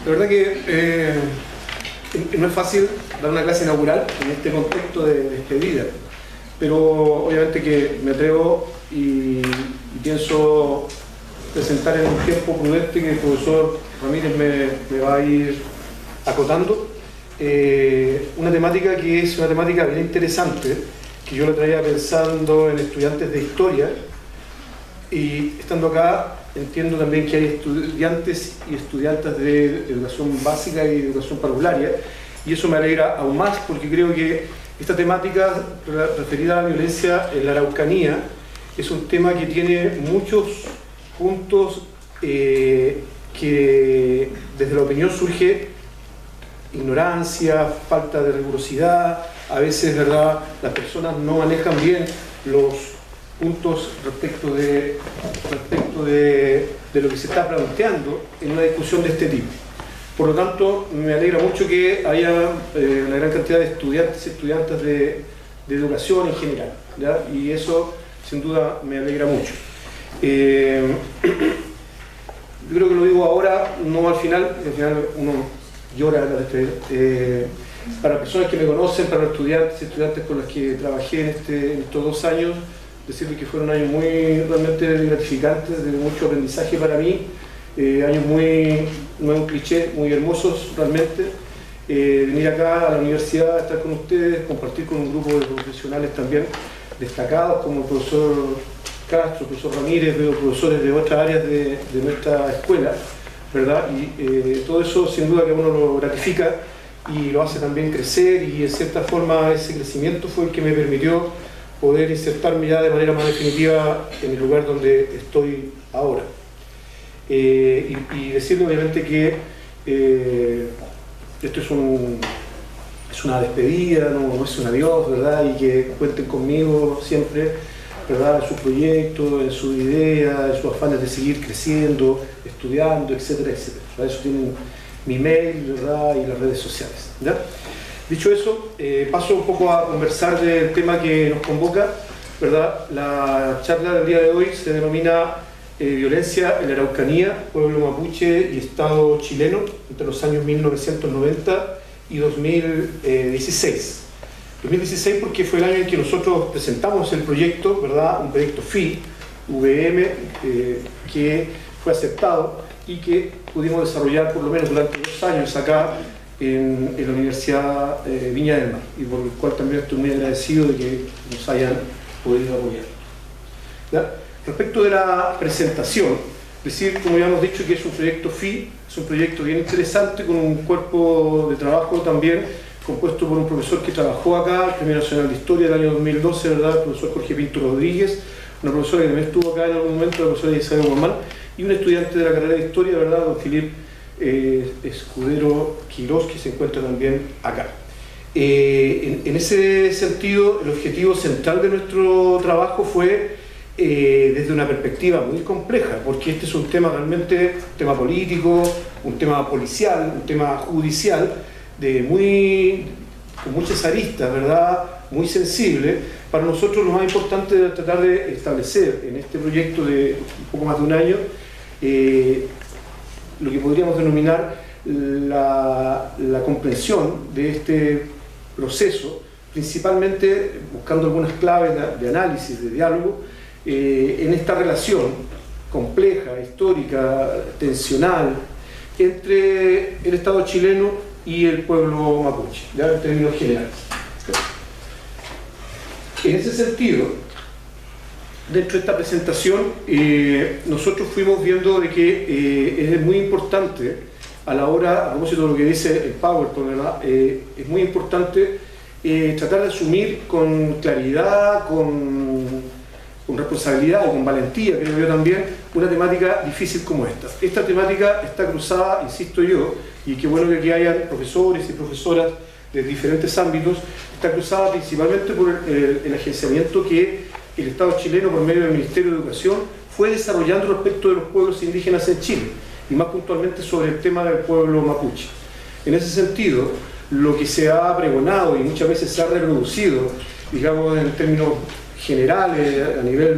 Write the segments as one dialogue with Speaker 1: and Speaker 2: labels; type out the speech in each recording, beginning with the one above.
Speaker 1: La verdad que no es fácil dar una clase inaugural en este contexto de despedida, pero obviamente que me atrevo y pienso presentar en un tiempo prudente que el profesor Ramírez me va a ir acotando una temática que es una temática bien interesante, que yo la traía pensando en estudiantes de historia, y estando acá entiendo también que hay estudiantes y estudiantes de educación básica y educación parvularia, y eso me alegra aún más porque creo que esta temática referida a la violencia en la Araucanía es un tema que tiene muchos puntos que desde la opinión surge ignorancia, falta de rigurosidad, a veces, ¿verdad?, las personas no manejan bien los puntos respecto de lo que se está planteando en una discusión de este tipo. Por lo tanto, me alegra mucho que haya una gran cantidad de estudiantes y estudiantes de educación en general, ¿ya? Y eso, sin duda, me alegra mucho. Yo creo que lo digo ahora, no al final uno llora a la despedida. Para personas que me conocen, para los estudiantes y estudiantes con los que trabajé en estos 2 años, decirles que fueron años muy realmente gratificantes, de mucho aprendizaje para mí, años muy, no es un cliché, muy hermosos realmente. Venir acá a la universidad, estar con ustedes, compartir con un grupo de profesionales también destacados como el profesor Castro, el profesor Ramírez, veo profesores de otras áreas de nuestra escuela, ¿verdad? Y todo eso sin duda que uno lo gratifica y lo hace también crecer, y en cierta forma ese crecimiento fue el que me permitió poder insertarme ya de manera más definitiva en el lugar donde estoy ahora. Y decirle obviamente que esto es una despedida, no es un adiós, ¿verdad? Y que cuenten conmigo siempre, ¿verdad?, en sus proyectos, en sus ideas, en sus afanes de seguir creciendo, estudiando, etcétera, etcétera. Para eso tienen mi mail, ¿verdad?, y las redes sociales, ¿ya? Dicho eso, paso un poco a conversar del tema que nos convoca, ¿verdad? La charla del día de hoy se denomina Violencia en la Araucanía, pueblo mapuche y Estado chileno entre los años 1990 y 2016. 2016 porque fue el año en que nosotros presentamos el proyecto, ¿verdad? Un proyecto FI, VM, que fue aceptado y que pudimos desarrollar por lo menos durante 2 años acá en la Universidad Viña del Mar, y por el cual también estoy muy agradecido de que nos hayan podido apoyar. ¿Ya? Respecto de la presentación, decir, como ya hemos dicho, que es un proyecto FI, es un proyecto bien interesante con un cuerpo de trabajo también compuesto por un profesor que trabajó acá, el Premio Nacional de Historia del año 2012, ¿verdad?, el profesor Jorge Pinto Rodríguez, una profesora que también estuvo acá en algún momento, la profesora Isabel Guamán, y un estudiante de la carrera de Historia, ¿verdad?, don Filipe Escudero Quirós, que se encuentra también acá. En ese sentido, el objetivo central de nuestro trabajo fue desde una perspectiva muy compleja, porque este es un tema realmente, un tema político, un tema policial, un tema judicial, con muchas aristas, ¿verdad?, muy sensible. Para nosotros lo más importante es tratar de establecer en este proyecto de un poco más de un año lo que podríamos denominar la comprensión de este proceso, principalmente buscando algunas claves de análisis, de diálogo, en esta relación compleja, histórica, tensional, entre el Estado chileno y el pueblo mapuche, ya en términos generales. En ese sentido, dentro de esta presentación, nosotros fuimos viendo de que es muy importante, a la hora, a propósito de lo que dice el PowerPoint, ¿verdad?, es muy importante tratar de asumir con claridad, con responsabilidad y con valentía, creo yo también, una temática difícil como esta. Esta temática está cruzada, insisto yo, y qué bueno que aquí hayan profesores y profesoras de diferentes ámbitos, está cruzada principalmente por el agenciamiento que el Estado chileno, por medio del Ministerio de Educación, fue desarrollando respecto de los pueblos indígenas en Chile, y más puntualmente sobre el tema del pueblo mapuche. En ese sentido, lo que se ha pregonado y muchas veces se ha reproducido, digamos en términos generales, a nivel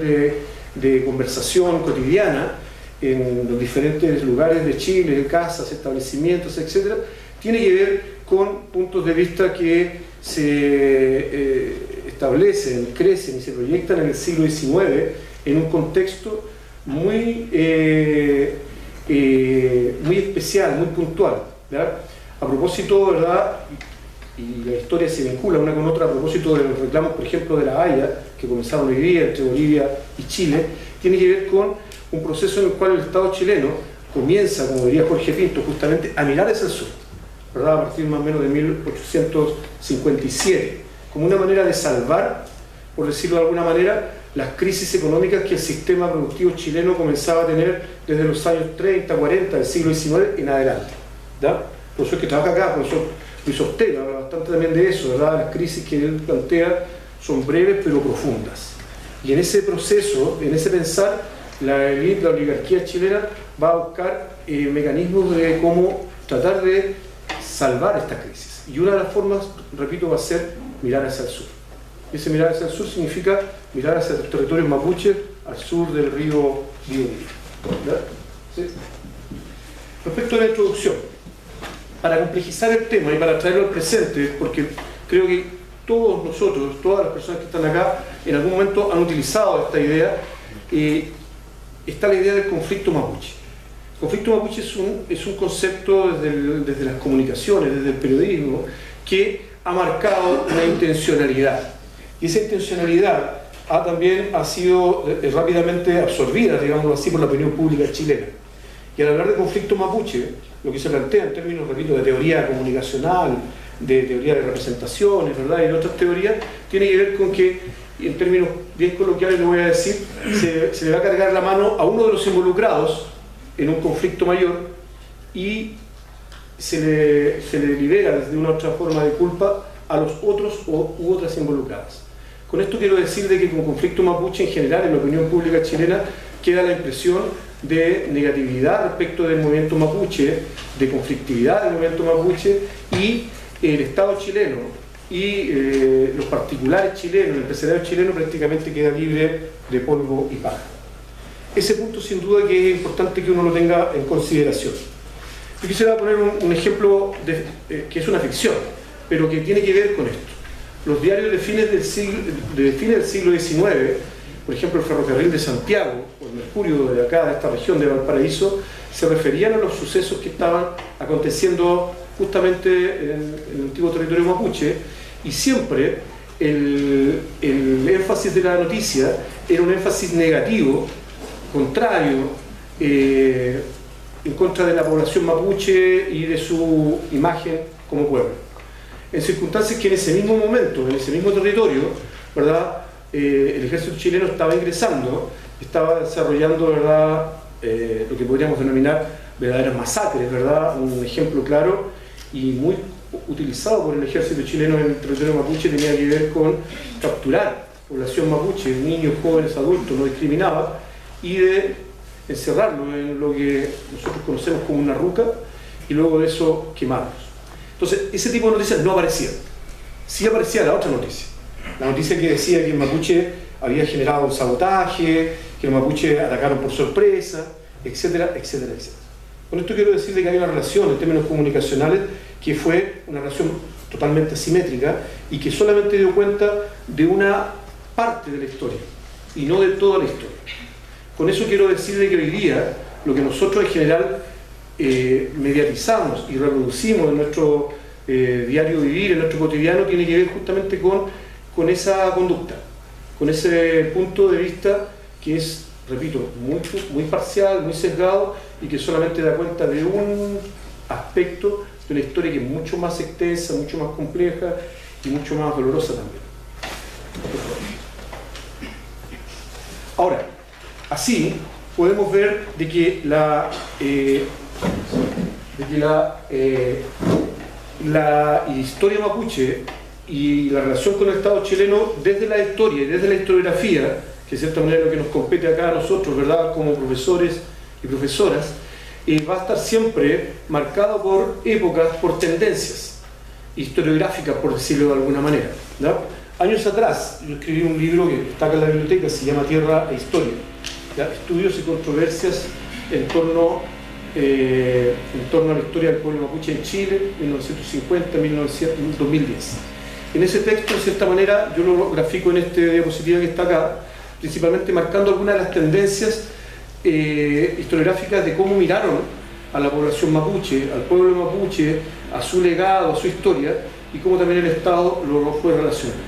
Speaker 1: de conversación cotidiana, en los diferentes lugares de Chile, casas, establecimientos, etc., tiene que ver con puntos de vista que se establecen, crecen y se proyectan en el siglo XIX en un contexto muy especial, muy puntual, ¿verdad? A propósito, ¿verdad? Y la historia se vincula una con otra a propósito de los reclamos, por ejemplo, de la Haya, que comenzaron hoy día entre Bolivia y Chile, tiene que ver con un proceso en el cual el Estado chileno comienza, como diría Jorge Pinto, justamente a mirar hacia el sur, ¿verdad? A partir más o menos de 1857, como una manera de salvar, por decirlo de alguna manera, las crisis económicas que el sistema productivo chileno comenzaba a tener desde los años 30, 40 del siglo XIX en adelante, ¿verdad? Por eso es que trabaja acá, por eso Luis Ortega habla bastante también de eso, ¿verdad? Las crisis que él plantea son breves pero profundas. Y en ese proceso, en ese pensar, la élite, la oligarquía chilena va a buscar mecanismos de cómo tratar de salvar esta crisis. Y una de las formas, repito, va a ser mirar hacia el sur. Ese mirar hacia el sur significa mirar hacia los territorios mapuches al sur del río Biobío. ¿Sí? Respecto a la introducción, para complejizar el tema y para traerlo al presente, porque creo que todos nosotros, todas las personas que están acá, en algún momento han utilizado esta idea, está la idea del conflicto mapuche. El conflicto mapuche es un concepto desde las comunicaciones, desde el periodismo, que ha marcado una intencionalidad. Y esa intencionalidad también ha sido rápidamente absorbida, digamos así, por la opinión pública chilena. Y al hablar de conflicto mapuche, lo que se plantea en términos, repito, de teoría comunicacional, de teoría de representaciones, ¿verdad? Y de otras teorías, tiene que ver con que, en términos bien coloquiales lo voy a decir, se le va a cargar la mano a uno de los involucrados en un conflicto mayor y se le libera desde una otra forma de culpa a los otros u otras involucradas. Con esto quiero decir de que con conflicto mapuche en general en la opinión pública chilena queda la impresión de negatividad respecto del movimiento mapuche, de conflictividad del movimiento mapuche, y el Estado chileno y los particulares chilenos, el empresariado chileno prácticamente queda libre de polvo y paja. Ese punto sin duda que es importante que uno lo tenga en consideración. Yo quisiera poner un ejemplo que es una ficción, pero que tiene que ver con esto. Los diarios de fines del siglo XIX, por ejemplo el Ferrocarril de Santiago, o el Mercurio de acá, de esta región de Valparaíso, se referían a los sucesos que estaban aconteciendo justamente en el antiguo territorio mapuche, y siempre el énfasis de la noticia era un énfasis negativo, contrario, en contra de la población mapuche y de su imagen como pueblo. En circunstancias que en ese mismo momento, en ese mismo territorio, ¿verdad? El ejército chileno estaba ingresando, estaba desarrollando, ¿verdad? Lo que podríamos denominar verdaderas masacres, ¿verdad? Un ejemplo claro y muy utilizado por el ejército chileno en el territorio mapuche tenía que ver con capturar población mapuche, niños, jóvenes, adultos, no discriminaba, y de encerrarlos en lo que nosotros conocemos como una ruca y luego de eso quemarlos. Entonces, ese tipo de noticias no aparecían. Sí aparecía la otra noticia. La noticia que decía que el mapuche había generado un sabotaje, que los mapuches atacaron por sorpresa, etcétera, etcétera, etcétera. Con esto quiero decirle que hay una relación en términos comunicacionales que fue una relación totalmente asimétrica y que solamente dio cuenta de una parte de la historia y no de toda la historia. Con eso quiero decirle que hoy día lo que nosotros en general mediatizamos y reproducimos en nuestro diario vivir, en nuestro cotidiano, tiene que ver justamente con esa conducta, con ese punto de vista que es, repito, muy parcial, muy sesgado y que solamente da cuenta de un aspecto de una historia que es mucho más extensa, mucho más compleja y mucho más dolorosa también. Ahora, así podemos ver de que la historia mapuche y la relación con el Estado chileno desde la historia y desde la historiografía, que de cierta manera es lo que nos compete acá a nosotros, ¿verdad?, como profesores y profesoras, va a estar siempre marcado por épocas, por tendencias historiográficas, por decirlo de alguna manera, ¿verdad? Años atrás yo escribí un libro que está acá en la biblioteca, se llama Tierra e Historia, ¿ya? Estudios y controversias en torno a la historia del pueblo mapuche en Chile, 1950-2010. En ese texto, de cierta manera, yo lo grafico en esta diapositiva que está acá, principalmente marcando algunas de las tendencias historiográficas de cómo miraron a la población mapuche, al pueblo mapuche, a su legado, a su historia, y cómo también el Estado lo fue relacionando.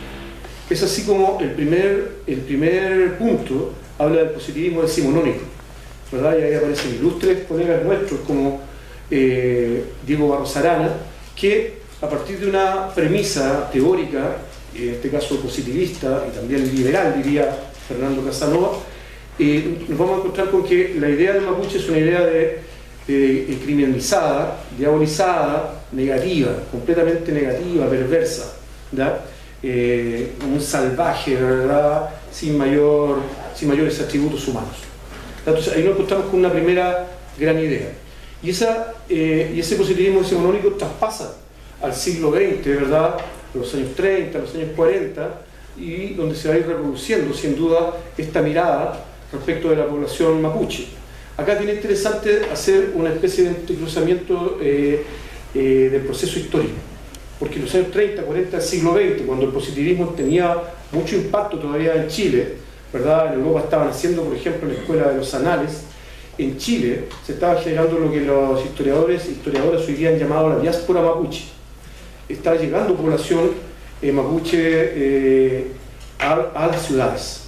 Speaker 1: Es así como el primer punto habla del positivismo decimonónico, ¿verdad? Y ahí aparecen ilustres colegas nuestros como Diego Barros Arana, que a partir de una premisa teórica, en este caso positivista y también liberal, diría Fernando Casanova, nos vamos a encontrar con que la idea del mapuche es una idea criminalizada, diabolizada, negativa, completamente negativa, perversa, ¿verdad? Un salvaje, ¿verdad? Sin mayores atributos humanos. Entonces ahí nos encontramos con una primera gran idea. Y ese positivismo decimonónico traspasa al siglo XX, ¿verdad? Los años 30, los años 40, y donde se va a ir reproduciendo sin duda esta mirada respecto de la población mapuche. Acá tiene interesante hacer una especie de entrecruzamiento del proceso histórico, porque en los años 30, 40 del siglo XX, cuando el positivismo tenía mucho impacto todavía en Chile, ¿verdad? En Europa estaban haciendo, por ejemplo, la Escuela de los Anales. En Chile se estaba generando lo que los historiadoras hoy día han llamado la diáspora mapuche. Estaba llegando población mapuche a las ciudades.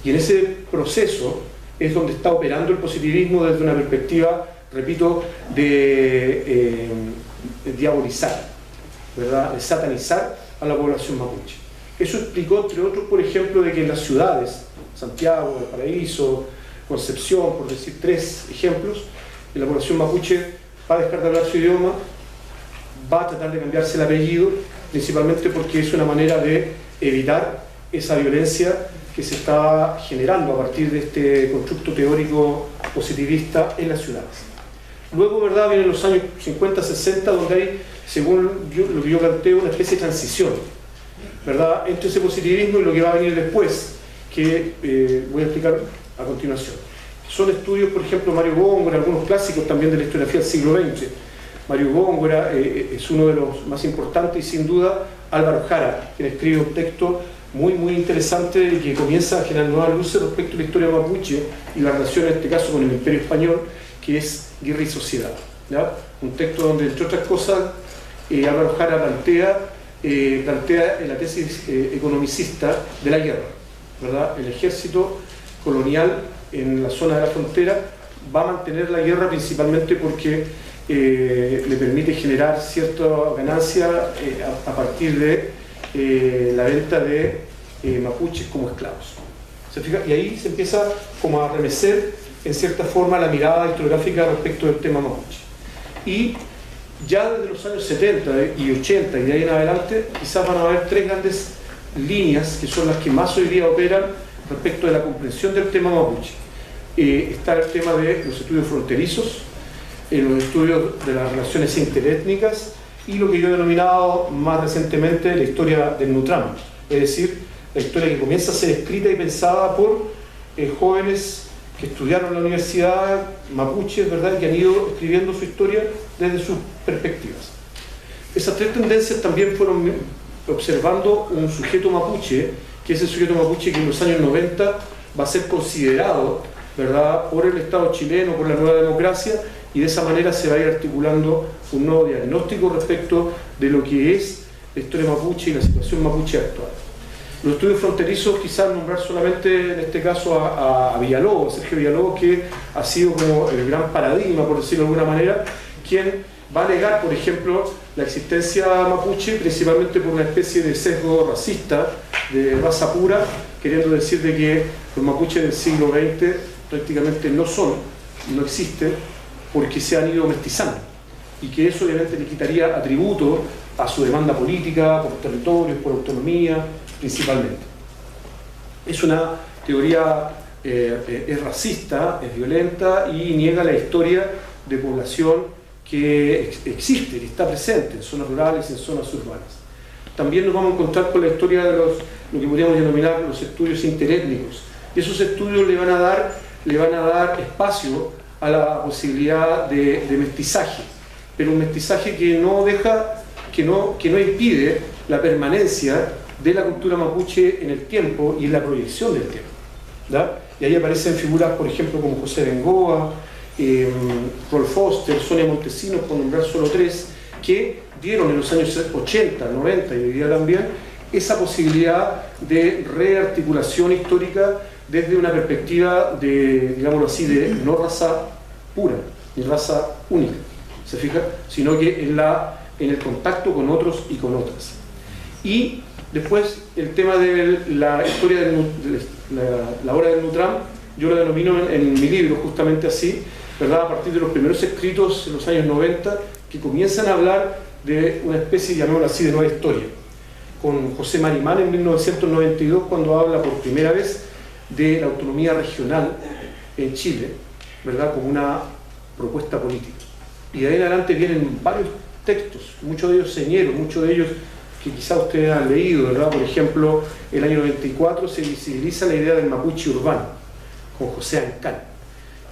Speaker 1: Y en ese proceso es donde está operando el positivismo desde una perspectiva, repito, de diabolizar, ¿verdad? De satanizar a la población mapuche. Eso explicó, entre otros, por ejemplo, de que en las ciudades, Santiago, Valparaíso, Concepción, por decir tres ejemplos, la población mapuche va a dejar de hablar su idioma, va a tratar de cambiarse el apellido, principalmente porque es una manera de evitar esa violencia que se está generando a partir de este constructo teórico positivista en las ciudades. Luego, ¿verdad?, vienen los años 50, 60, donde hay, según lo que yo planteo, una especie de transición, ¿verdad?, entre ese positivismo y lo que va a venir después, que voy a explicar a continuación. Son estudios, por ejemplo, Mario Góngora, algunos clásicos también de la historiografía del siglo XX. Mario Góngora es uno de los más importantes, y sin duda Álvaro Jara, quien escribe un texto muy interesante y que comienza a generar nuevas luces respecto a la historia mapuche y la relación en este caso con el Imperio Español, que es Guerra y Sociedad, ¿ya? Un texto donde, entre otras cosas, Álvaro Jara plantea la tesis economicista de la guerra, ¿verdad? El ejército colonial en la zona de la frontera va a mantener la guerra principalmente porque le permite generar cierta ganancia a partir de la venta de mapuches como esclavos. ¿Se fija? Y ahí se empieza como a remecer en cierta forma la mirada historiográfica respecto del tema mapuche. Y ya desde los años 70 y 80 y de ahí en adelante quizás van a haber tres grandes líneas que son las que más hoy día operan respecto de la comprensión del tema mapuche. Está el tema de los estudios fronterizos, los estudios de las relaciones interétnicas y lo que yo he denominado más recientemente la historia del Nutram, es decir, la historia que comienza a ser escrita y pensada por jóvenes que estudiaron en la universidad mapuches, ¿verdad?, y que han ido escribiendo su historia desde sus perspectivas. Esas tres tendencias también fueron observando un sujeto mapuche, que es el sujeto mapuche que en los años 90 va a ser considerado, ¿verdad?, por el Estado chileno, por la nueva democracia, y de esa manera se va a ir articulando un nuevo diagnóstico respecto de lo que es la historia mapuche y la situación mapuche actual. Los estudios fronterizos, quizás nombrar solamente en este caso a Villalobos, Sergio Villalobos, que ha sido como el gran paradigma, por decirlo de alguna manera, quien va a negar, por ejemplo, la existencia mapuche, principalmente por una especie de sesgo racista, de raza pura, queriendo decir de que los mapuches del siglo XX prácticamente no existen, porque se han ido mestizando, y que eso obviamente le quitaría atributo a su demanda política, por territorios, por autonomía, principalmente. Es una teoría, es racista, es violenta y niega la historia de población que existe, que está presente en zonas rurales y en zonas urbanas. También nos vamos a encontrar con la historia de lo que podríamos denominar los estudios interétnicos. Esos estudios le van a dar espacio a la posibilidad de mestizaje, pero un mestizaje que no deja, que no impide la permanencia de la cultura mapuche en el tiempo y en la proyección del tiempo, ¿verdad? Y ahí aparecen figuras, por ejemplo, como José Bengoa, Rolf Foster, Sonia Montesinos, por nombrar solo tres, que dieron en los años 80, 90 y hoy día también esa posibilidad de rearticulación histórica desde una perspectiva de, digámoslo así, de no raza pura, ni raza única, ¿se fija? Sino que en el contacto con otros y con otras. Y después el tema de la historia de la obra del Nutram, yo la denomino en mi libro justamente así, ¿verdad? A partir de los primeros escritos en los años 90 que comienzan a hablar de una especie, llamémoslo así, de nueva historia, con José Marimán en 1992, cuando habla por primera vez de la autonomía regional en Chile, ¿verdad? Como una propuesta política. Y de ahí en adelante vienen varios textos, muchos de ellos señeros, muchos de ellos que quizá ustedes han leído, ¿verdad? Por ejemplo, el año 94 se visibiliza la idea del mapuche urbano, con José Ancal.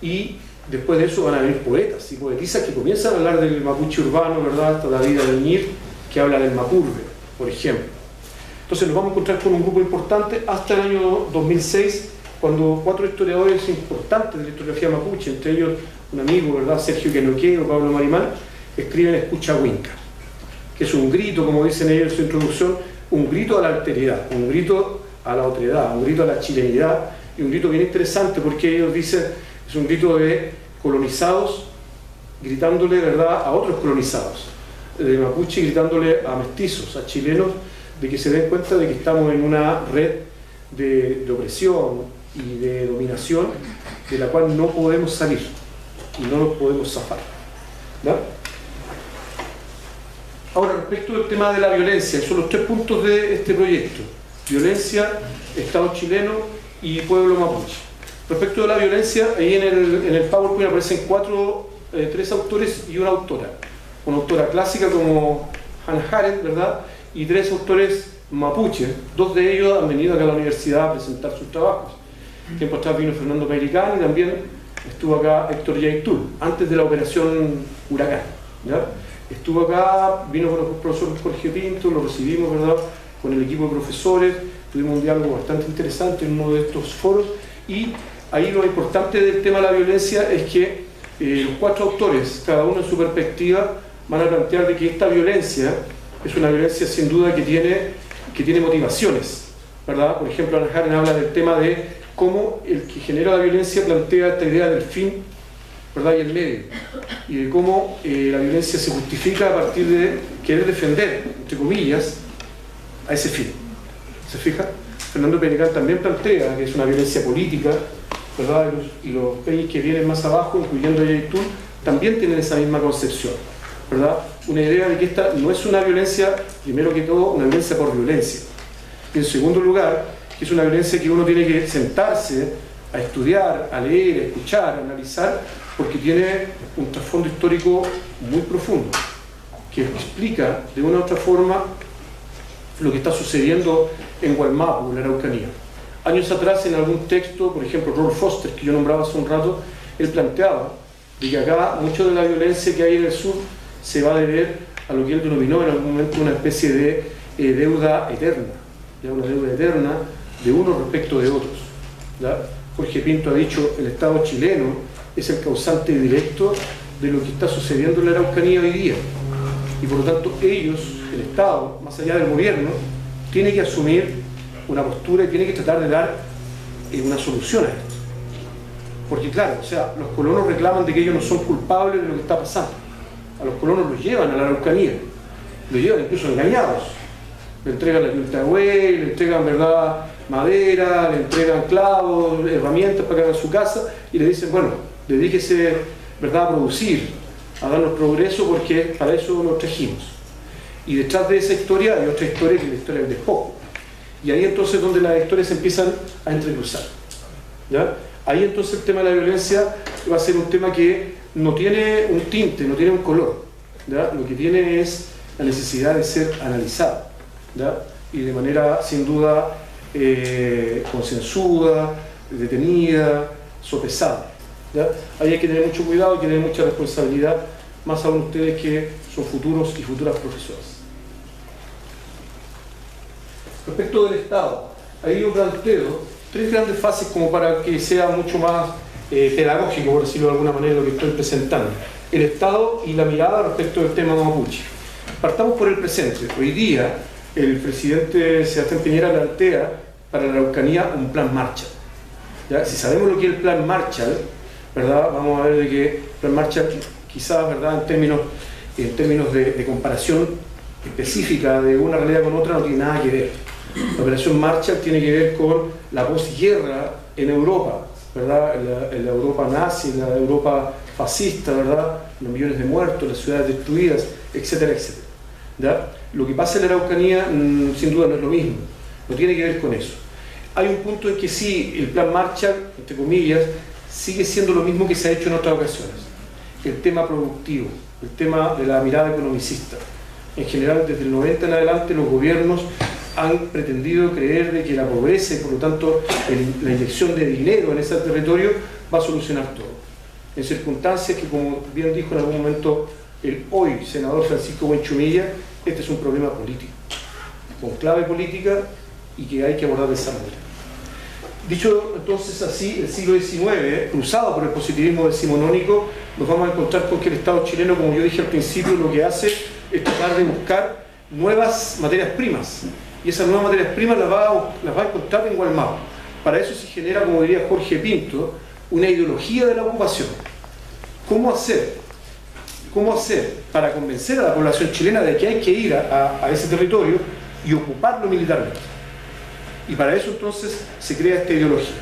Speaker 1: Y después de eso van a venir poetas y poetisas que comienzan a hablar del mapuche urbano, ¿verdad? Hasta David Adeñir, que habla del mapurbe, por ejemplo. Entonces nos vamos a encontrar con un grupo importante hasta el año 2006, cuando 4 historiadores importantes de la historiografía mapuche, entre ellos un amigo, ¿verdad? Sergio Quenoqueo, Pablo Marimán, escriben Escucha Huinca, que es un grito, como dicen ellos en su introducción, un grito a la alteridad, un grito a la otredad, un grito a la chilenidad, y un grito bien interesante porque ellos dicen, es un grito de colonizados gritándole, ¿verdad?, a otros colonizados, de mapuche gritándole a mestizos, a chilenos, de que se den cuenta de que estamos en una red de opresión y de dominación de la cual no podemos salir y no nos podemos zafar, ¿verdad? Ahora, respecto del tema de la violencia, son los 3 puntos de este proyecto: violencia, Estado chileno y pueblo mapuche. Respecto de la violencia, ahí en el PowerPoint aparecen 3 autores y una autora clásica como Hannah Arendt, ¿verdad? Y 3 autores mapuches. 2 de ellos han venido acá a la universidad a presentar sus trabajos. Tiempo atrás vino Fernando Peiricán y también estuvo acá Héctor Yaitul, antes de la operación Huracán, ¿ya? Estuvo acá, vino con el profesor Jorge Pinto, lo recibimos, ¿verdad?, con el equipo de profesores, tuvimos un diálogo bastante interesante en uno de estos foros, y ahí lo importante del tema de la violencia es que los 4 autores, cada uno en su perspectiva, van a plantear de que esta violencia es una violencia sin duda que tiene motivaciones, ¿verdad? Por ejemplo, Hannah Arendt habla del tema de cómo el que genera la violencia plantea esta idea del fin, ¿verdad?, y el medio, y de cómo la violencia se justifica a partir de querer defender, entre comillas, a ese fin. ¿Se fija? Fernando Peiricán también plantea que es una violencia política, ¿verdad? Y los países que vienen más abajo, incluyendo Yaitul, también tienen esa misma concepción, ¿verdad? Una idea de que esta no es una violencia, primero que todo, una violencia por violencia. Y en segundo lugar, que es una violencia que uno tiene que sentarse a estudiar, a leer, a escuchar, a analizar, porque tiene un trasfondo histórico muy profundo, que explica de una u otra forma lo que está sucediendo en Gualmapu, en la Araucanía. Años atrás, en algún texto, por ejemplo, Rolf Foster, que yo nombraba hace un rato, él planteaba de que acá mucho de la violencia que hay en el sur se va a deber a lo que él denominó en algún momento una especie de deuda eterna, ¿ya? Una deuda eterna de unos respecto de otros, ¿ya? Jorge Pinto ha dicho, el Estado chileno es el causante directo de lo que está sucediendo en la Araucanía hoy día, y por lo tanto ellos, el Estado, más allá del gobierno, tiene que asumir una postura y tiene que tratar de dar una solución a esto. Porque claro, o sea, los colonos reclaman de que ellos no son culpables de lo que está pasando. A los colonos los llevan a la Araucanía, los llevan incluso engañados. Le entregan la Quiltagüey, le entregan, ¿verdad?, madera, le entregan clavos, herramientas para que hagan su casa, y le dicen, bueno, dedíquese, ¿verdad?, a producir, a darnos progreso, porque para eso nos trajimos. Y detrás de esa historia hay otra historia, que es la historia del despojo. Y ahí entonces donde las historias se empiezan a entrecruzar, ¿ya? Ahí entonces el tema de la violencia va a ser un tema que no tiene un tinte, no tiene un color, ¿ya? Lo que tiene es la necesidad de ser analizado, ¿ya? Y de manera sin duda concienzuda, detenida, sopesada, ¿ya? Ahí hay que tener mucho cuidado, hay que tener mucha responsabilidad, más aún ustedes que son futuros y futuras profesoras. Respecto del Estado, ahí yo planteo tres grandes fases como para que sea mucho más pedagógico, por decirlo de alguna manera, lo que estoy presentando. El Estado y la mirada respecto del tema mapuche. Partamos por el presente. Hoy día el presidente Sebastián Piñera plantea para la Araucanía un plan Marshall. ¿Ya? Si sabemos lo que es el plan Marshall, ¿verdad? Vamos a ver de que el plan Marshall quizás, ¿verdad? En términos de comparación específica de una realidad con otra no tiene nada que ver. La operación Marshall tiene que ver con la posguerra en Europa, ¿verdad? En la Europa nazi, en la Europa fascista, ¿verdad? Los millones de muertos, las ciudades destruidas, etcétera, etcétera. ¿Ya? Lo que pasa en la Araucanía sin duda no es lo mismo, no tiene que ver con eso. Hay un punto en que sí, el plan Marshall, entre comillas, sigue siendo lo mismo que se ha hecho en otras ocasiones. El tema productivo, el tema de la mirada economicista. En general, desde el 90 en adelante, los gobiernos han pretendido creer de que la pobreza y por lo tanto la inyección de dinero en ese territorio va a solucionar todo. En circunstancias que, como bien dijo en algún momento el hoy senador Francisco Buenchumilla, este es un problema político, con clave política y que hay que abordar de esa manera. Dicho entonces así, el siglo XIX, cruzado por el positivismo decimonónico, nos vamos a encontrar con que el Estado chileno, como yo dije al principio, lo que hace es tratar de buscar nuevas materias primas. Y esas nuevas materias primas las va a encontrar en Gualmapu. Para eso se genera, como diría Jorge Pinto, una ideología de la ocupación. ¿Cómo hacer para convencer a la población chilena de que hay que ir a ese territorio y ocuparlo militarmente? Y para eso entonces se crea esta ideología.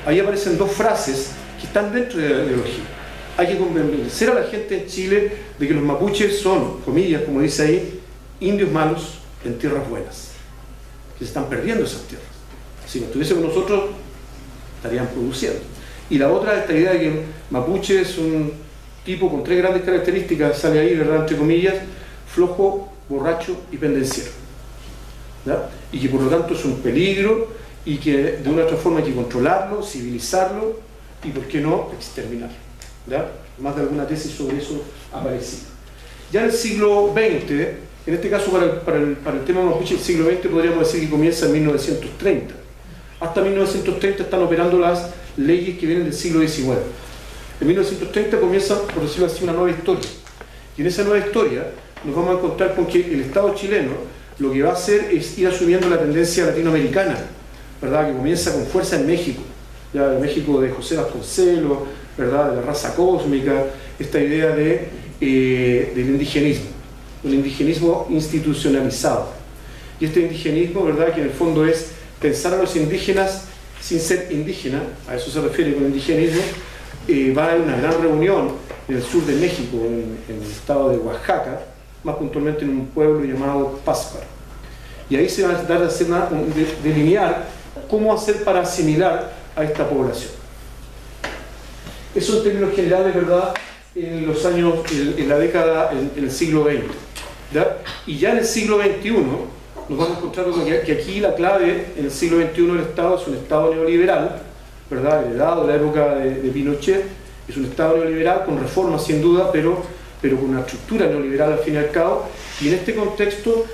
Speaker 1: Ahí aparecen dos frases que están dentro de la ideología. Hay que convencer a la gente en Chile de que los mapuches son, comillas, como dice ahí, indios malos en tierras buenas. Que se están perdiendo esas tierras. Si no estuviese con nosotros, estarían produciendo. Y la otra, esta idea de que mapuche es un tipo con tres grandes características, sale ahí, ¿verdad?, entre comillas, flojo, borracho y pendenciero. ¿Ya? Y que por lo tanto es un peligro y que de una u otra forma hay que controlarlo, civilizarlo y, ¿por qué no?, exterminarlo. ¿Ya? Más de alguna tesis sobre eso ha aparecido. Ya en el siglo XX, en este caso para el tema mapuche, el siglo XX podríamos decir que comienza en 1930. Hasta 1930 están operando las leyes que vienen del siglo XIX. En 1930 comienza, por decirlo así, una nueva historia. Y en esa nueva historia nos vamos a encontrar con que el Estado chileno lo que va a hacer es ir asumiendo la tendencia latinoamericana, ¿verdad?, que comienza con fuerza en México. Ya el México de José Vasconcelos, ¿verdad?, de la raza cósmica, esta idea del indigenismo, un indigenismo institucionalizado. Y este indigenismo, ¿verdad?, que en el fondo es pensar a los indígenas sin ser indígena, a eso se refiere con indigenismo. Va a haber una gran reunión en el sur de México, en el estado de Oaxaca, más puntualmente en un pueblo llamado Pátzcuaro. Y ahí se va a tratar de delinear cómo hacer para asimilar a esta población. Eso en términos generales, ¿verdad?, en los años, en la década, en el siglo XX. ¿Ya? Y ya en el siglo XXI nos vamos a encontrar con que aquí la clave en el siglo XXI del Estado es un Estado neoliberal, ¿verdad?, heredado de la época de Pinochet. Es un Estado neoliberal con reformas sin duda, pero con una estructura neoliberal al fin y al cabo. Y en este contexto,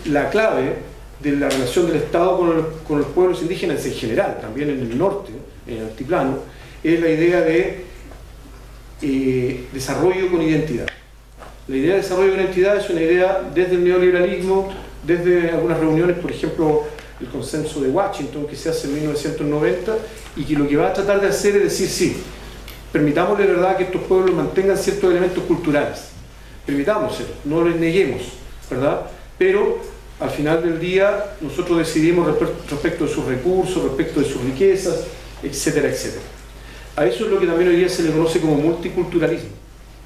Speaker 1: la clave de la relación del Estado con los pueblos indígenas en general, también en el norte, en el altiplano, es la idea de desarrollo con identidad. La idea de desarrollo con identidad es una idea desde el neoliberalismo, desde algunas reuniones, por ejemplo, el consenso de Washington que se hace en 1990, y que lo que va a tratar de hacer es decir, sí, permitámosle, ¿verdad?, que estos pueblos mantengan ciertos elementos culturales, permitámoselo, no les neguemos, ¿verdad?, pero al final del día nosotros decidimos respecto de sus recursos, respecto de sus riquezas, etcétera, etcétera. A eso es lo que también hoy día se le conoce como multiculturalismo,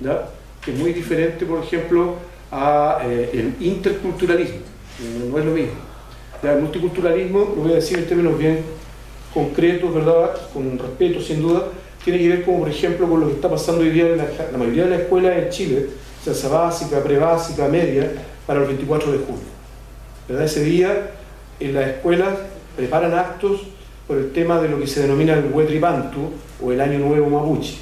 Speaker 1: ¿ya?, que es muy diferente, por ejemplo, a el interculturalismo. No es lo mismo. ¿Ya? El multiculturalismo, lo voy a decir en términos bien concretos, ¿verdad?, con respeto sin duda, tiene que ver como, por ejemplo, con lo que está pasando hoy día en la mayoría de las escuelas en Chile, sea básica, prebásica, media, para el 24 de julio. ¿Verdad? Ese día en las escuelas preparan actos por el tema de lo que se denomina el Huetripantu o el Año Nuevo Mapuche.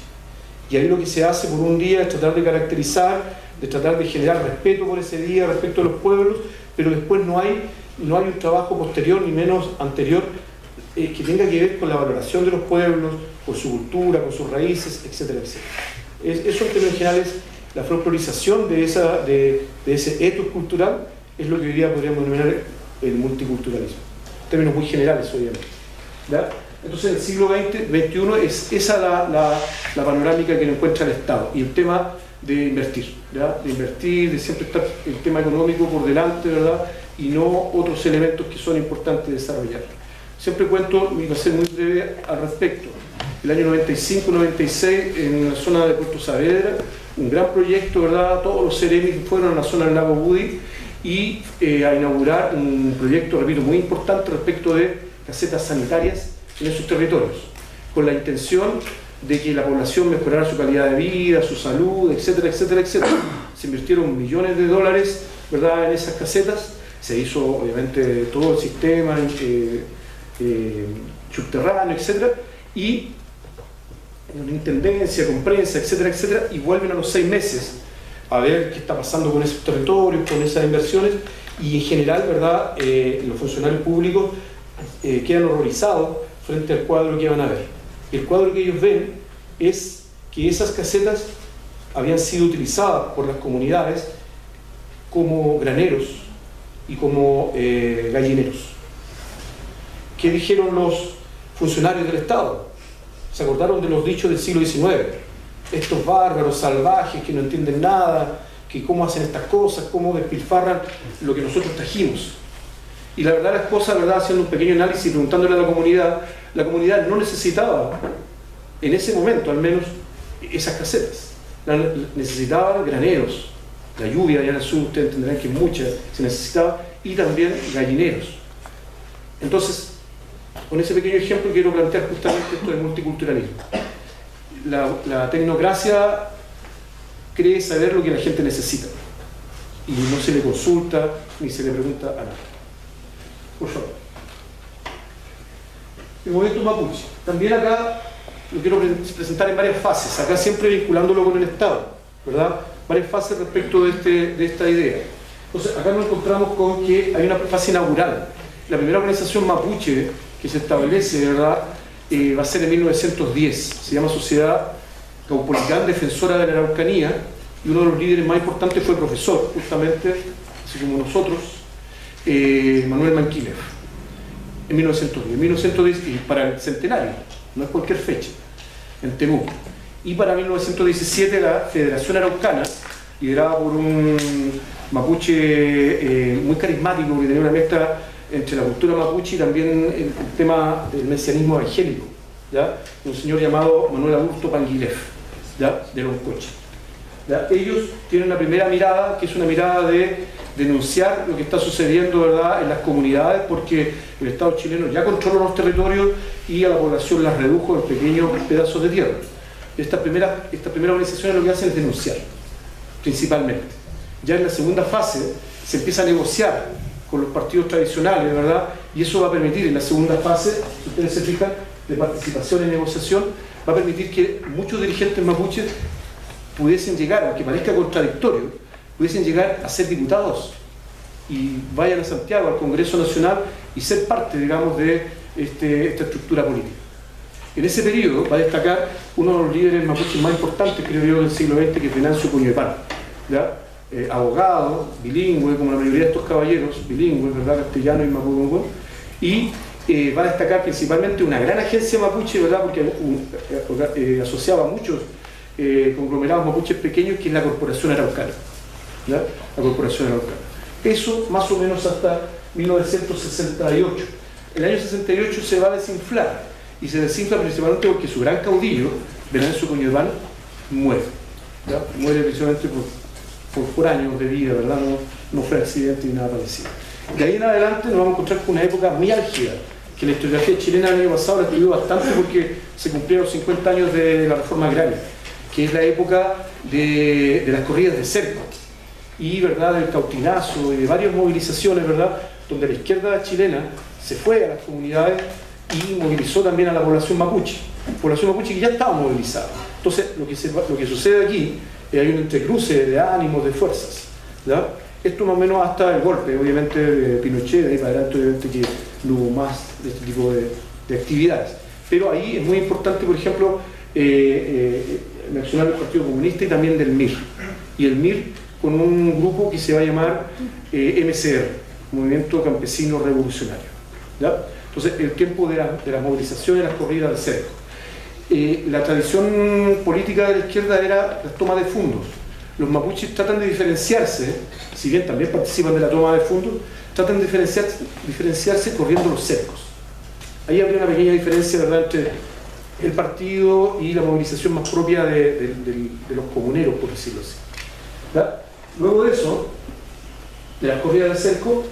Speaker 1: Y ahí lo que se hace por un día es tratar de caracterizar, de tratar de generar respeto por ese día respecto a los pueblos, pero después no hay un trabajo posterior ni menos anterior que tenga que ver con la valoración de los pueblos, con su cultura, con sus raíces, etcétera, etcétera. Eso en términos generales, la folclorización de ese etos cultural es lo que hoy día podríamos denominar el multiculturalismo. En términos muy generales, obviamente. ¿Ya? Entonces, en el siglo XXI es esa la panorámica que encuentra el Estado. Y el tema de invertir, ¿ya? De invertir, de siempre estar el tema económico por delante, ¿verdad? Y no otros elementos que son importantes desarrollar. Siempre cuento, y voy a ser muy breve al respecto, el año 95-96 en la zona de Puerto Saavedra, un gran proyecto, ¿verdad? Todos los Ceremis fueron a la zona del lago Budi y a inaugurar un proyecto, repito, muy importante respecto de casetas sanitarias en esos territorios, con la intención de que la población mejorara su calidad de vida, su salud, etcétera, etcétera, etcétera. Se invirtieron millones de dólares, ¿verdad?, en esas casetas. Se hizo, obviamente, todo el sistema subterráneo, etcétera, y en una intendencia, con prensa, etcétera, etcétera, y vuelven a los 6 meses a ver qué está pasando con esos territorios, con esas inversiones, y en general, ¿verdad?, los funcionarios públicos quedan horrorizados frente al cuadro que van a ver. El cuadro que ellos ven es que esas casetas habían sido utilizadas por las comunidades como graneros y como gallineros. ¿Qué dijeron los funcionarios del Estado? Se acordaron de los dichos del siglo XIX. Estos bárbaros salvajes que no entienden nada, que cómo hacen estas cosas, cómo despilfarran lo que nosotros trajimos. Y la verdad las cosas, ¿verdad?, haciendo un pequeño análisis y preguntándole a la comunidad no necesitaba, en ese momento al menos, esas casetas. Necesitaban graneros. La lluvia allá en el sur, ustedes entenderán que mucha se necesitaba, y también gallineros. Entonces, con ese pequeño ejemplo quiero plantear justamente esto del multiculturalismo. La tecnocracia cree saber lo que la gente necesita y no se le consulta ni se le pregunta a nadie. Por favor. El movimiento mapuche. También acá lo quiero presentar en varias fases, acá siempre vinculándolo con el Estado, ¿verdad? Varias fases respecto de esta idea. Entonces, acá nos encontramos con que hay una fase inaugural. La primera organización mapuche que se establece, ¿verdad?, va a ser en 1910. Se llama Sociedad Caupolicán Defensora de la Araucanía, y uno de los líderes más importantes fue profesor, justamente, así como nosotros, Manuel Manquílez, en 1910. 1910 y para el centenario, no es cualquier fecha, en Temuco. Y para 1917 la Federación Araucana, liderada por un mapuche muy carismático, que tenía una mezcla entre la cultura mapuche y también el tema del mesianismo evangélico, ¿ya?, un señor llamado Manuel Augusto Panguilef, ¿ya?, de Loncoche. ¿Ya? Ellos tienen una primera mirada, que es una mirada de denunciar lo que está sucediendo, ¿verdad?, en las comunidades, porque el Estado chileno ya controla los territorios y a la población las redujo en pequeños pedazos de tierra. Esta primera organización lo que hacen es denunciar, principalmente. Ya en la segunda fase se empieza a negociar con los partidos tradicionales, ¿verdad?, y eso va a permitir, en la segunda fase, si ustedes se fijan, de participación y negociación, va a permitir que muchos dirigentes mapuches pudiesen llegar, aunque parezca contradictorio, pudiesen llegar a ser diputados y vayan a Santiago, al Congreso Nacional, y ser parte, digamos, de esta estructura política. En ese periodo va a destacar uno de los líderes mapuches más importantes, creo yo, del siglo XX, que es Venancio Coñuepan, ¿ya?, abogado, bilingüe, como la mayoría de estos caballeros, bilingües, ¿verdad?, castellano y mapudungun, y va a destacar principalmente una gran agencia mapuche, ¿verdad?, porque asociaba a muchos conglomerados mapuches pequeños, que es la Corporación Araucana, ¿ya?, la Corporación Araucana. Eso más o menos hasta 1968. El año 68 se va a desinflar, y se desinfla principalmente porque su gran caudillo, Venancio Coñuepan, muere, ¿ya?, muere precisamente por años de vida, ¿verdad?, no fue accidente ni nada parecido. De ahí en adelante nos vamos a encontrar con una época muy álgida, que la historiografía chilena el año pasado la estudió bastante porque se cumplieron 50 años de la reforma agraria, que es la época de las corridas de cerco y, ¿verdad?, del cautinazo y de varias movilizaciones, ¿verdad?, donde la izquierda chilena se fue a las comunidades y movilizó también a la población mapuche que ya estaba movilizada. Entonces, lo que sucede aquí es que hay un entrecruce de ánimos, de fuerzas, ¿ya? Esto más o menos hasta el golpe, obviamente, de Pinochet, de ahí para adelante, obviamente, que no hubo más de este tipo de actividades. Pero ahí es muy importante, por ejemplo, mencionar el Partido Comunista y también del MIR. Y el MIR con un grupo que se va a llamar MCR, Movimiento Campesino Revolucionario, ¿ya? Entonces, el tiempo de la movilización y las corridas del cerco. La tradición política de la izquierda era la toma de fondos. Los mapuches tratan de diferenciarse, si bien también participan de la toma de fondos, tratan de diferenciarse corriendo los cercos. Ahí habría una pequeña diferencia, ¿verdad?, entre el partido y la movilización más propia de los comuneros, por decirlo así, ¿ya? Luego de eso, de las corridas del cerco,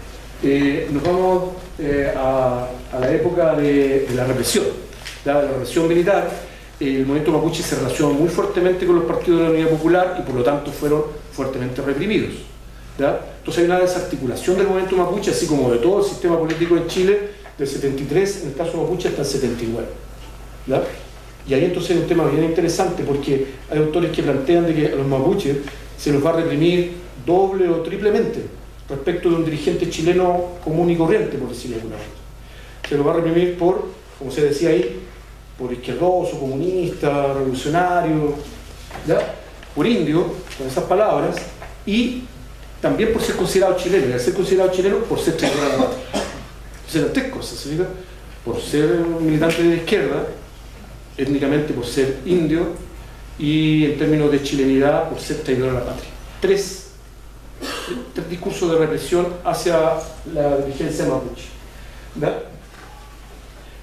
Speaker 1: nos vamos a la época de la represión, ¿ya? De la represión militar. El movimiento mapuche se relacionó muy fuertemente con los partidos de la Unidad Popular y por lo tanto fueron fuertemente reprimidos, ¿ya? Entonces hay una desarticulación del movimiento mapuche, así como de todo el sistema político en Chile, del 73, en el caso mapuche, hasta el 79, ¿ya? Y ahí entonces es un tema bien interesante, porque hay autores que plantean de que a los mapuches se los va a reprimir doble o triplemente respecto de un dirigente chileno común y corriente, por decirlo de alguna manera. Se los va a reprimir por, como se decía ahí, por izquierdoso, comunista, revolucionario, ¿ya? Por indio, con esas palabras, y también por ser considerado chileno, y al ser considerado chileno, por ser traidor a la patria. Entonces, las tres cosas, ¿se fija? Por ser militante de la izquierda, étnicamente por ser indio, y en términos de chilenidad, por ser traidor a la patria. Tres discursos de represión hacia la dirigencia mapuche, ¿ya?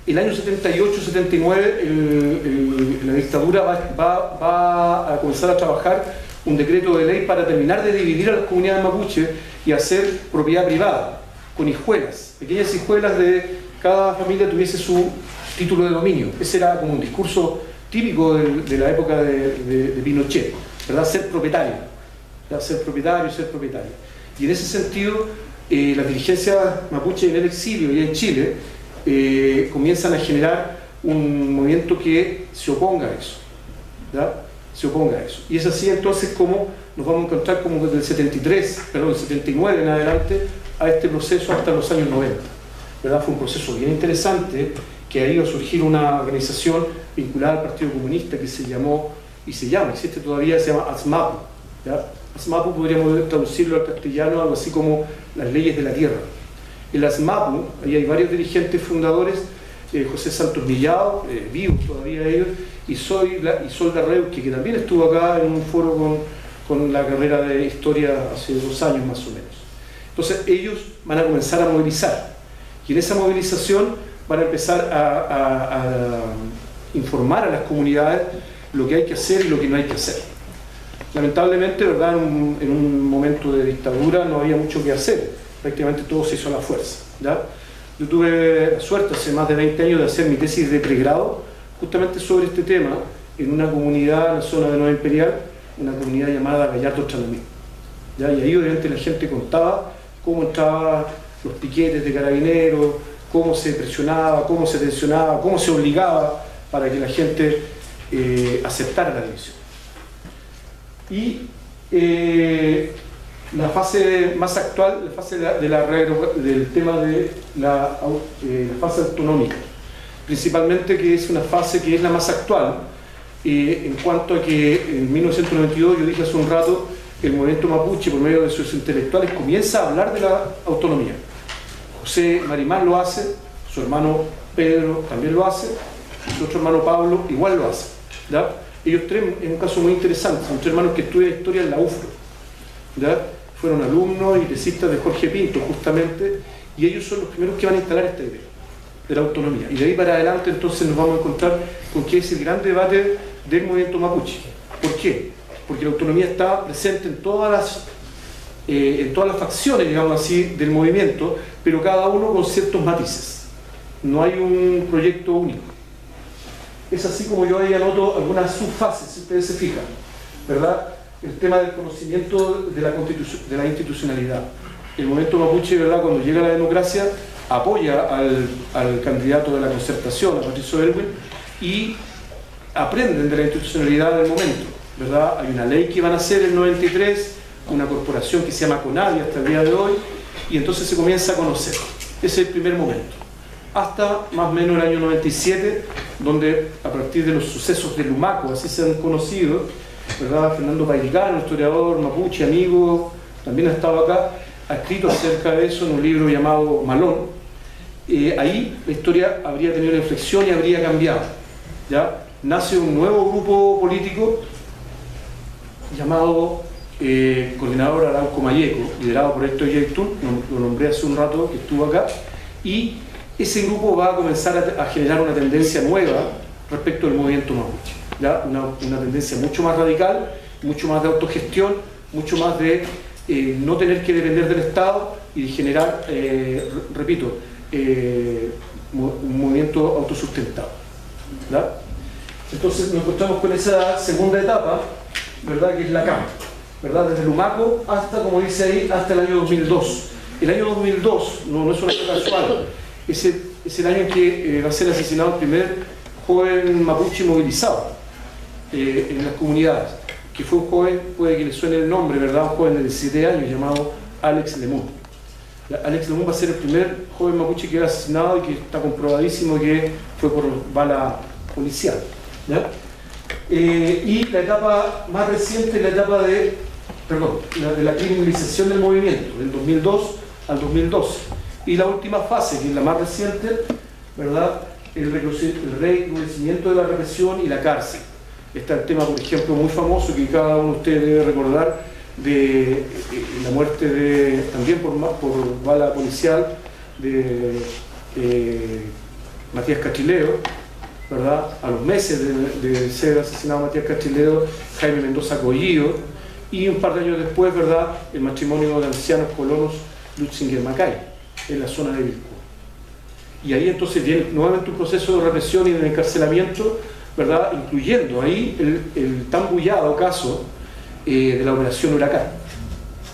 Speaker 1: El año 78-79 la dictadura va a comenzar a trabajar un decreto de ley para terminar de dividir a las comunidades mapuche y hacer propiedad privada, con hijuelas, pequeñas hijuelas de cada familia tuviese su título de dominio. Ese era como un discurso típico de la época de Pinochet, ¿verdad? Ser propietario, ¿verdad? Ser propietario. Y en ese sentido, las dirigencias mapuche en el exilio y en Chile comienzan a generar un movimiento que se oponga a eso, ¿ya? Se oponga a eso. Y es así entonces como nos vamos a encontrar como desde el 79 en adelante a este proceso hasta los años 90, ¿verdad? Fue un proceso bien interesante que ha ido a surgir una organización vinculada al Partido Comunista que se llamó, y se llama, existe todavía, se llama ASMAPU, ¿ya? ASMAPU podríamos traducirlo al castellano algo así como las leyes de la tierra. El ASMAPU, ahí hay varios dirigentes fundadores, José Santos Millado, vivos todavía ellos, y Isolda Reuque, que también estuvo acá en un foro con la carrera de historia hace 2 años más o menos. Entonces ellos van a comenzar a movilizar, y en esa movilización van a empezar a informar a las comunidades lo que hay que hacer y lo que no hay que hacer. Lamentablemente, ¿verdad?, en un momento de dictadura no había mucho que hacer, prácticamente todo se hizo a la fuerza, ¿ya? Yo tuve la suerte hace más de 20 años de hacer mi tesis de pregrado justamente sobre este tema en una comunidad en la zona de Nueva Imperial, una comunidad llamada Gallardo Tranomí, ¿ya? Y ahí obviamente la gente contaba cómo entraban los piquetes de carabineros, cómo se presionaba, cómo se tensionaba, cómo se obligaba para que la gente aceptara la división. Y la fase más actual, la fase del tema de la fase autonómica, principalmente, que es una fase que es la más actual, en cuanto a que en 1992, yo dije hace un rato, el movimiento mapuche, por medio de sus intelectuales, comienza a hablar de la autonomía. José Marimán lo hace, su hermano Pedro también lo hace, su otro hermano Pablo igual lo hace, ¿ya? Ellos tres, en un caso muy interesante, son 3 hermanos que estudian historia en la UFRO, ¿ya? Fueron alumnos y tesistas de Jorge Pinto justamente, y ellos son los primeros que van a instalar esta idea de la autonomía. Y de ahí para adelante entonces nos vamos a encontrar con que es el gran debate del movimiento mapuche. ¿Por qué? Porque la autonomía está presente en todas las facciones, digamos así, del movimiento, pero cada uno con ciertos matices. No hay un proyecto único. Es así como yo ahí anoto algunas subfases, si ustedes se fijan, ¿verdad? El tema del conocimiento de la institucionalidad. El movimiento mapuche, ¿verdad?, cuando llega la democracia, apoya al candidato de la Concertación, a Patricio Aylwin, y aprenden de la institucionalidad del momento, ¿verdad? Hay una ley que van a hacer en el 93, una corporación que se llama CONADI hasta el día de hoy, y entonces se comienza a conocer. Ese es el primer momento. Hasta más o menos el año 97, donde a partir de los sucesos de Lumaco, así se han conocido, ¿verdad? Fernando Pairicano, historiador mapuche, amigo, también ha estado acá, ha escrito acerca de eso en un libro llamado Malón. Ahí la historia habría tenido una inflexión y habría cambiado, ¿ya? Nace un nuevo grupo político llamado Coordinador Arauco Mayeco, liderado por Héctor Yeytun, lo nombré hace un rato que estuvo acá, y ese grupo va a comenzar a generar una tendencia nueva respecto del movimiento mapuche, ¿ya? Una tendencia mucho más radical, mucho más de autogestión, mucho más de no tener que depender del Estado y de generar, repito, un movimiento autosustentado, ¿verdad? Entonces nos encontramos con esa segunda etapa, ¿verdad? Que es la CAM, ¿verdad? Desde Lumaco hasta, como dice ahí, hasta el año 2002. El año 2002 no es una cosa casual, es el año en que va a ser asesinado el primer joven mapuche movilizado en las comunidades, que fue un joven, puede que le suene el nombre, ¿verdad? Un joven de 17 años llamado Alex Lemún. Alex Lemún va a ser el primer joven mapuche que era asesinado y que está comprobadísimo que fue por bala policial, ¿ya? Y la etapa más reciente es la etapa de la criminalización del movimiento, del 2002 al 2012. Y la última fase, que es la más reciente, ¿verdad? El recrudecimiento de la represión y la cárcel. Está el tema, por ejemplo, muy famoso que cada uno de ustedes debe recordar, de la muerte también por bala policial de Matías Castrileo, ¿verdad? A los meses de ser asesinado Matías Castrileo, Jaime Mendoza Collillo, y un par de años después, ¿verdad? El matrimonio de ancianos colonos Lutzinger-Macay, en la zona de Vilcú. Y ahí entonces viene nuevamente un proceso de represión y de encarcelamiento, ¿verdad? Incluyendo ahí el tan bullado caso de la operación Huracán,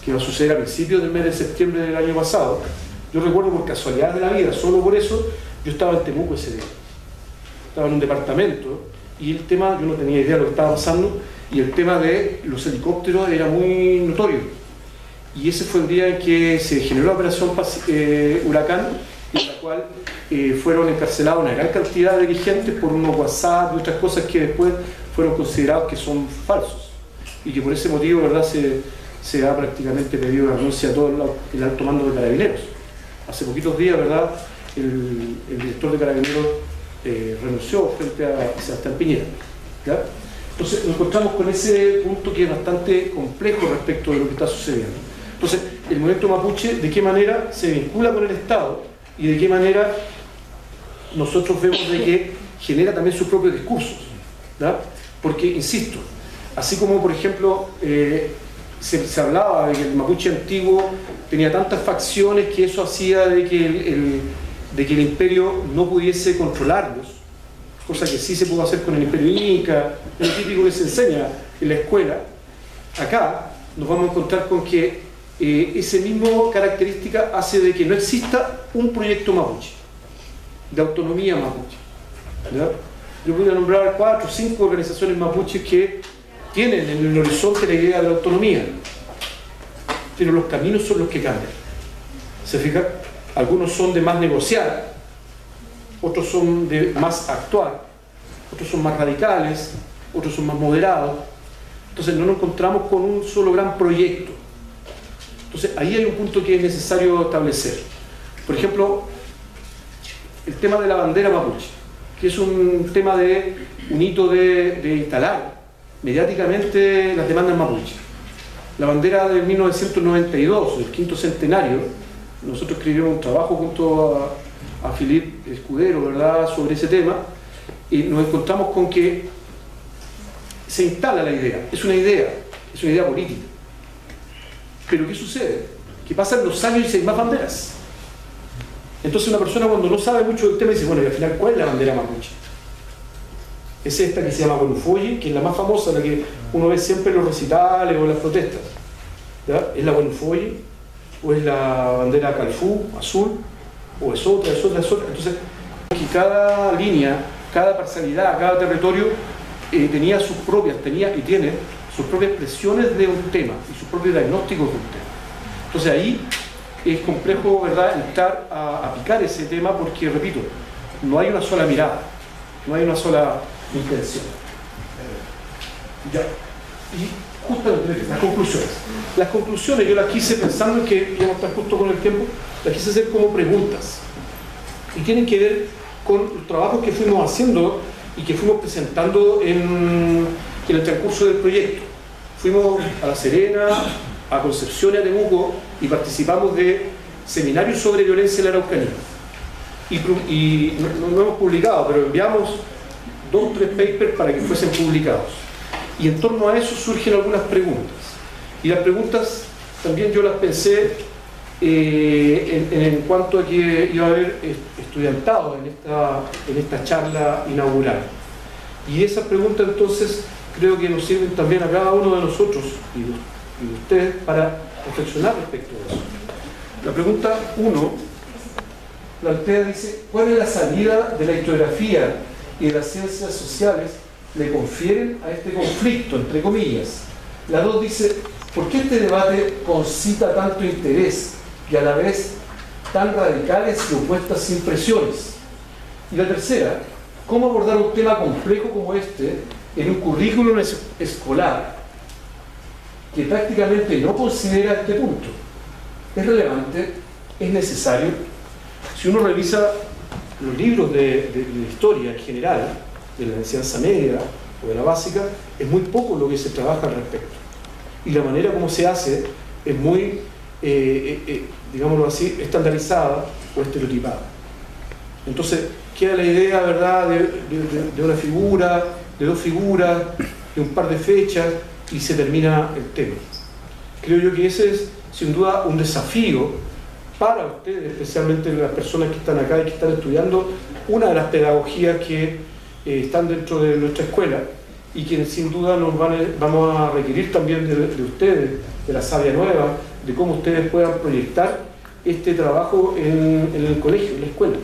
Speaker 1: que va a suceder a principios del mes de septiembre del año pasado. Yo recuerdo por casualidad de la vida, solo por eso, yo estaba en Temuco ese día. Estaba en un departamento y el tema, yo no tenía idea de lo que estaba pasando, y el tema de los helicópteros era muy notorio. Y ese fue el día en que se generó la operación Huracán, en la cual fueron encarcelados una gran cantidad de dirigentes por unos WhatsApp y otras cosas que después fueron considerados que son falsos. Y que por ese motivo, ¿verdad?, se ha prácticamente pedido la renuncia a todo el alto mando de Carabineros. Hace poquitos días, ¿verdad?, el director de Carabineros renunció frente a Sebastián Piñera, ¿ya? Entonces nos encontramos con ese punto que es bastante complejo respecto de lo que está sucediendo. Entonces, el movimiento mapuche, ¿de qué manera se vincula con el Estado y de qué manera nosotros vemos de que genera también sus propios discursos, ¿ya? Porque, insisto, así como, por ejemplo, se hablaba de que el mapuche antiguo tenía tantas facciones que eso hacía de que el imperio no pudiese controlarlos, cosa que sí se pudo hacer con el imperio inca, es lo típico que se enseña en la escuela. Acá nos vamos a encontrar con que esa misma característica hace de que no exista un proyecto mapuche, de autonomía mapuche, ¿ya? Yo voy a nombrar 4 o 5 organizaciones mapuches que tienen en el horizonte la idea de la autonomía, pero los caminos son los que cambian. ¿Se fijan? Algunos son de más negociar, otros son de más actuar, otros son más radicales, otros son más moderados. Entonces no nos encontramos con un solo gran proyecto. Entonces ahí hay un punto que es necesario establecer. Por ejemplo, el tema de la bandera mapuche, que es un tema un hito de instalar mediáticamente las demandas mapuche. La bandera de 1992, el 5º centenario, nosotros escribimos un trabajo junto a Philippe Escudero, ¿verdad?, sobre ese tema, y nos encontramos con que se instala la idea. Es una idea política. Pero ¿qué sucede? Que pasan los años y hay más banderas. Entonces una persona, cuando no sabe mucho del tema, dice, bueno, y al final, ¿cuál es la bandera mapuche? Es esta que se llama Guanufoye, que es la más famosa, la que uno ve siempre en los recitales o en las protestas, ¿ya? ¿Es la Guanufoye? ¿O es la bandera Calfú, azul? o es otra, es otra, es otra. Entonces, que cada línea, cada parcialidad, cada territorio tenía sus propias, tenía y tiene sus propias presiones de un tema y sus propios diagnósticos de un tema. Entonces ahí es complejo, ¿verdad?, entrar a aplicar ese tema porque, repito, no hay una sola mirada, no hay una sola intención. Ya. Y justamente las conclusiones. Las conclusiones yo las quise, pensando en que íbamos a estar justo con el tiempo, las quise hacer como preguntas. Y tienen que ver con los trabajos que fuimos haciendo y que fuimos presentando en el transcurso del proyecto. Fuimos a La Serena, a Concepción y a Temuco y participamos de seminarios sobre violencia en la Araucanía. Y no hemos publicado, pero enviamos 2 o 3 papers para que fuesen publicados. Y en torno a eso surgen algunas preguntas. Y las preguntas también yo las pensé en cuanto a que iba a haber estudiantado en esta charla inaugural. Y esas preguntas entonces creo que nos sirven también a cada uno de nosotros y de ustedes para reflexionar respecto a eso. La pregunta 1 plantea, dice, ¿cuál es la salida de la historiografía y de las ciencias sociales le confieren a este conflicto, entre comillas? La 2 dice, ¿por qué este debate concita tanto interés y a la vez tan radicales y opuestas impresiones? Y la tercera, ¿cómo abordar un tema complejo como este en un currículum escolar que prácticamente no considera este punto? ¿Es relevante? ¿Es necesario? Si uno revisa los libros de historia en general, de la enseñanza media o de la básica, es muy poco lo que se trabaja al respecto. Y la manera como se hace es muy, digámoslo así, estandarizada o estereotipada. Entonces, queda la idea, ¿verdad?, de una figura, de 2 figuras, de un par de fechas, y se termina el tema. Creo yo que ese es, sin duda, un desafío para ustedes, especialmente las personas que están acá y que están estudiando una de las pedagogías que están dentro de nuestra escuela y que sin duda vamos a requerir también de ustedes, de la savia nueva, de cómo ustedes puedan proyectar este trabajo en el colegio, en la escuela.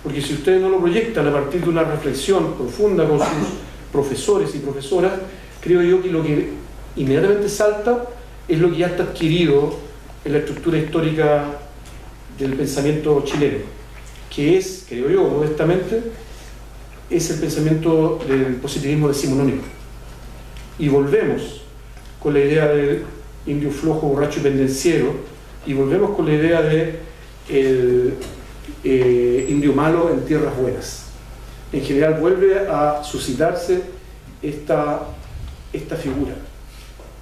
Speaker 1: Porque si ustedes no lo proyectan a partir de una reflexión profunda con sus profesores y profesoras, creo yo que lo que inmediatamente salta es lo que ya está adquirido en la estructura histórica del pensamiento chileno, que es, creo yo, modestamente, es el pensamiento del positivismo decimonónico. Y volvemos con la idea del indio flojo, borracho y pendenciero, y volvemos con la idea de indio malo en tierras buenas. En general vuelve a suscitarse esta figura.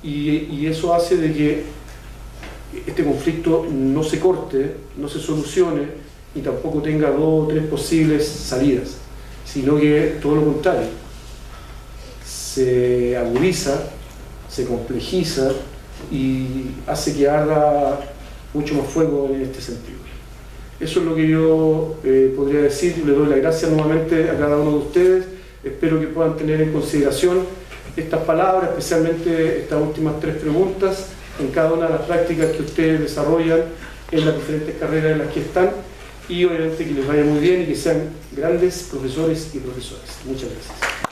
Speaker 1: Y eso hace de que este conflicto no se corte, no se solucione, y tampoco tenga 2 o 3 posibles salidas, sino que todo lo contrario, se agudiza, se complejiza y hace que arda mucho más fuego en este sentido. Eso es lo que yo podría decir. Le doy las gracias nuevamente a cada uno de ustedes. Espero que puedan tener en consideración estas palabras, especialmente estas últimas 3 preguntas, en cada una de las prácticas que ustedes desarrollan en las diferentes carreras en las que están, y obviamente que les vaya muy bien y que sean grandes profesores y profesoras. Muchas gracias.